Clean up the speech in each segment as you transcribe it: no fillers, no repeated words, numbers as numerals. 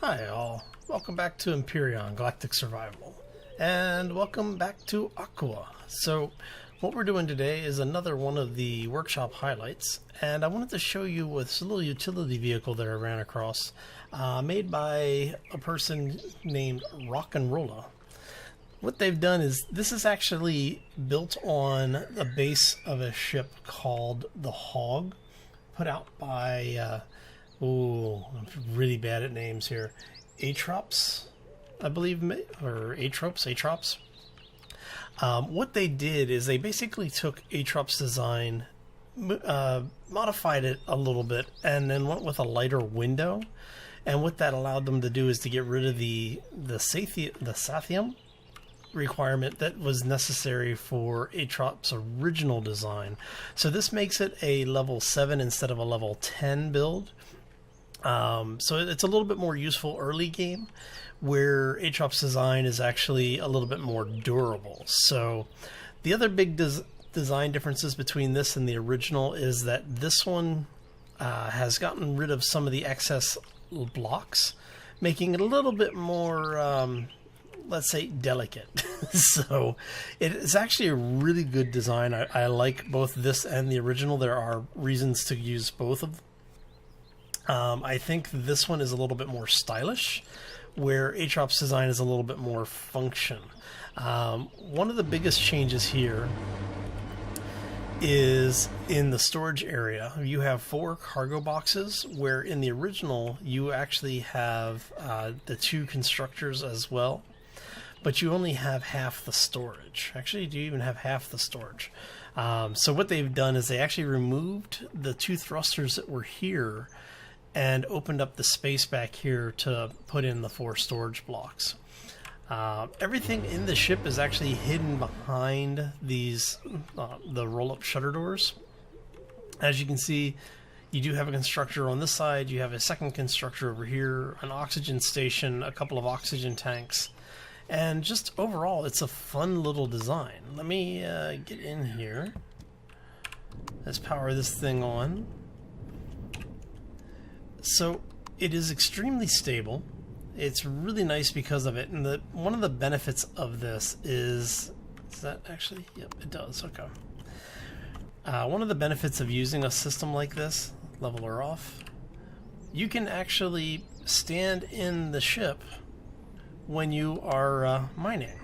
Hi all, welcome back to Empyrion, Galactic Survival, and welcome back to ROCKnROLLA. So what we're doing today is another one of the workshop highlights, and I wanted to show you this little utility vehicle that I ran across, made by a person named ROCKnROLLA. What they've done is, this is actually built on the base of a ship called the Hog, put out by I'm really bad at names here. Aterops, I believe, or Aterops. What they did is they basically took Aterops' design, modified it a little bit, and then went with a lighter window. And what that allowed them to do is to get rid of the Sathium requirement that was necessary for Aterops' original design. So this makes it a level 7 instead of a level 10 build. So it's a little bit more useful early game, where Aterops' design is actually a little bit more durable. So the other big design differences between this and the original is that this one has gotten rid of some of the excess blocks, making it a little bit more, let's say, delicate. So it is actually a really good design. I like both this and the original. There are reasons to use both of them. I think this one is a little bit more stylish, where Aterops' design is a little bit more function. One of the biggest changes here is in the storage area. You have 4 cargo boxes, where in the original you actually have the 2 constructors as well, but you only have half the storage. Actually, you do even have half the storage. So what they've done is they actually removed the 2 thrusters that were here and opened up the space back here to put in the 4 storage blocks. Everything in the ship is actually hidden behind these the roll-up shutter doors. As you can see, you do have a constructor on this side, you have a second constructor over here, an oxygen station, a couple of oxygen tanks, and just overall it's a fun little design. Let me get in here. Let's power this thing on. So it is extremely stable. It's really nice because of it, and one of the benefits of this is that actually, yep, it does. Okay. One of the benefits of using a system like this, level her off, you can actually stand in the ship when you are mining.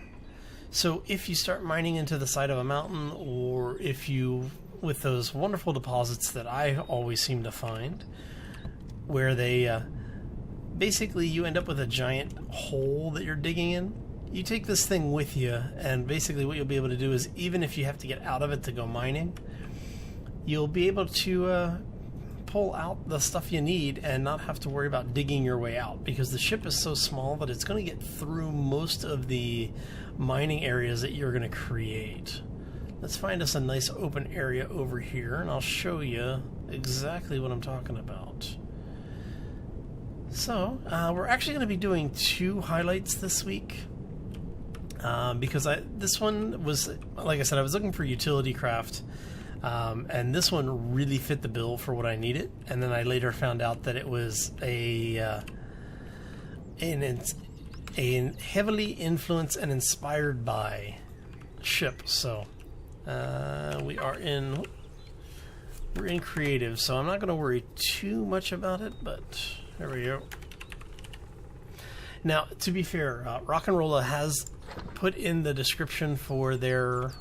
So if you start mining into the side of a mountain, or if you, with those wonderful deposits that I always seem to find, where they basically you end up with a giant hole that you're digging in, you take this thing with you, and basically what you'll be able to do is, even if you have to get out of it to go mining, you'll be able to pull out the stuff you need and not have to worry about digging your way out, because the ship is so small that it's going to get through most of the mining areas that you're going to create. Let's find us a nice open area over here, and I'll show you exactly what I'm talking about. So, we're actually going to be doing 2 highlights this week, because this one was, like I said, I was looking for utility craft, and this one really fit the bill for what I needed, and then I later found out that it was a heavily influenced and inspired by ship. So, we're in creative, so I'm not going to worry too much about it, but there we go. Now, to be fair, ROCKnROLLA has put in the description for their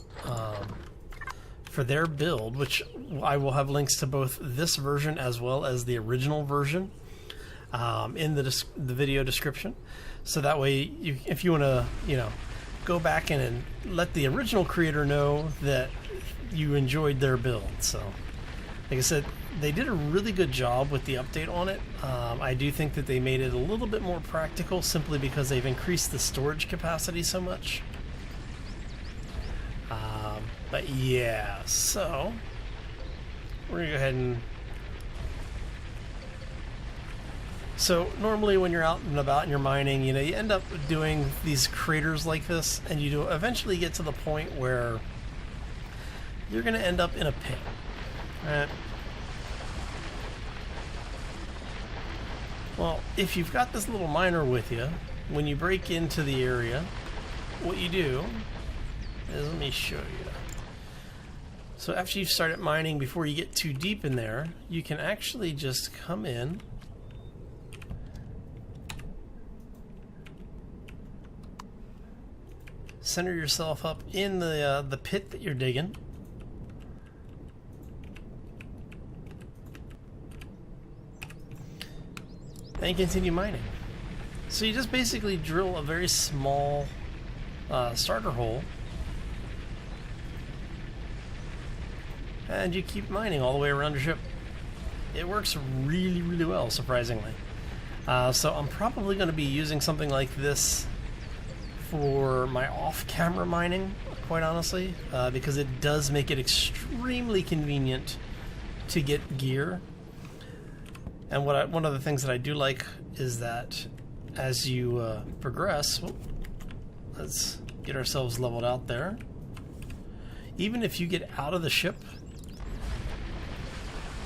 build, which I will have links to both this version as well as the original version in the video description. So that way, if you want to, go back and let the original creator know that you enjoyed their build. So, like I said, they did a really good job with the update on it. I do think that they made it a little bit more practical, simply because they've increased the storage capacity so much. But yeah, so we're gonna go ahead and... So normally when you're out and about and you're mining, you end up doing these craters like this, and you do eventually get to the point where you're gonna end up in a pit. Right? Well, if you've got this little miner with you, when you break into the area, what you do is, let me show you. So after you've started mining, before you get too deep in there, you can actually just come in, center yourself up in the pit that you're digging, and continue mining. So you just basically drill a very small starter hole, and you keep mining all the way around your ship. It works really, really well, surprisingly. So I'm probably going to be using something like this for my off-camera mining, quite honestly, because it does make it extremely convenient to get gear. And one of the things that I do like is that as you progress, let's get ourselves leveled out there. Even if you get out of the ship,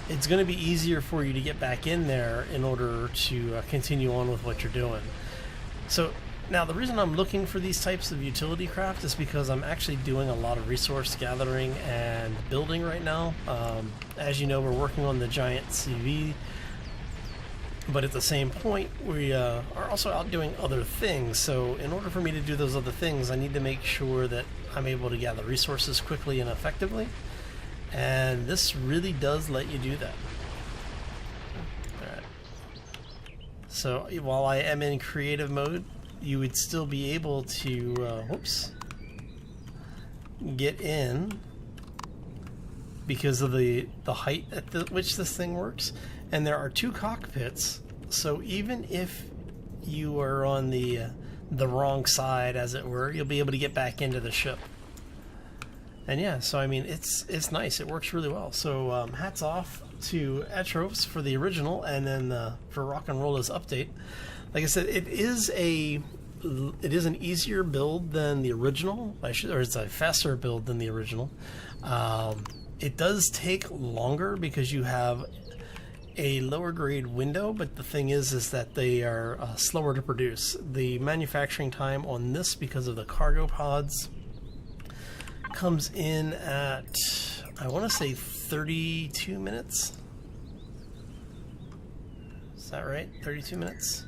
it's going to be easier for you to get back in there in order to continue on with what you're doing. So now the reason I'm looking for these types of utility craft is because I'm actually doing a lot of resource gathering and building right now. As you know, we're working on the giant CV. But at the same point, we are also out doing other things. So in order for me to do those other things, I need to make sure that I'm able to gather resources quickly and effectively. And this really does let you do that. Alright. So while I am in creative mode, you would still be able to, get in because of the height at which this thing works. And there are two cockpits, so even if you are on the wrong side, as it were, you'll be able to get back into the ship. And yeah, so I mean, it's nice. It works really well. So hats off to Aterops for the original, and then for ROCKnROLLA's update. Like I said, it is an easier build than the original. Or it's a faster build than the original. It does take longer because you have a lower grade window, but the thing is that they are slower to produce. The manufacturing time on this, because of the cargo pods, comes in at, I want to say 32 minutes. Is that right? 32 minutes?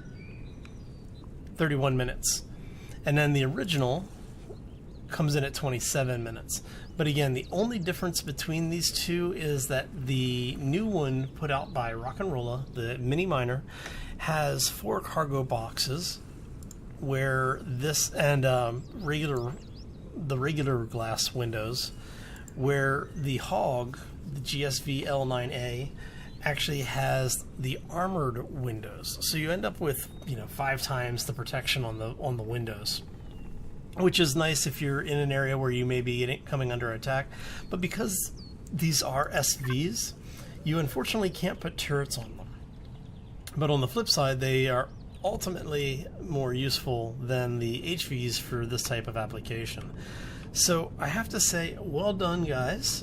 31 minutes. And then the original comes in at 27 minutes. But again, the only difference between these two is that the new one put out by ROCKnROLLA, the mini miner, has 4 cargo boxes, where this and the regular glass windows, where the Hog, the GSV L9A, actually has the armored windows. So you end up with 5 times the protection on the windows, which is nice if you're in an area where you may be coming under attack. But because these are SVs, you unfortunately can't put turrets on them. But on the flip side, they are ultimately more useful than the HVs for this type of application. So I have to say, well done, guys,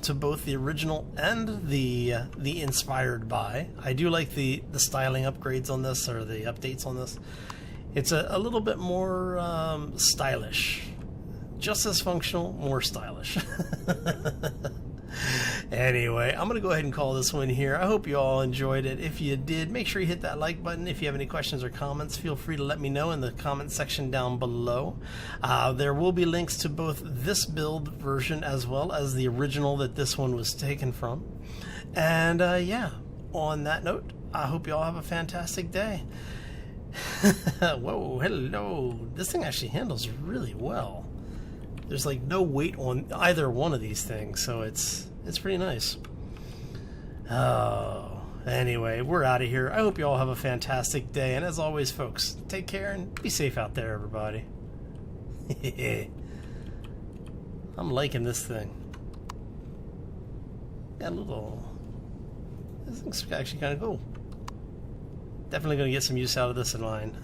to both the original and the inspired by. I do like the styling upgrades on this, or the updates on this. It's a little bit more stylish. Just as functional, more stylish. Anyway, I'm going to go ahead and call this one here. I hope you all enjoyed it. If you did, make sure you hit that like button. If you have any questions or comments, feel free to let me know in the comment section down below. There will be links to both this build version as well as the original that this one was taken from. And yeah, on that note, I hope you all have a fantastic day. Whoa, hello. This thing actually handles really well. There's like no weight on either one of these things, so it's pretty nice. Oh, anyway, we're out of here. I hope you all have a fantastic day, and as always, folks, take care and be safe out there, everybody. I'm liking this thing. Got a little... This thing's actually kind of cool. Definitely going to get some use out of this in mine.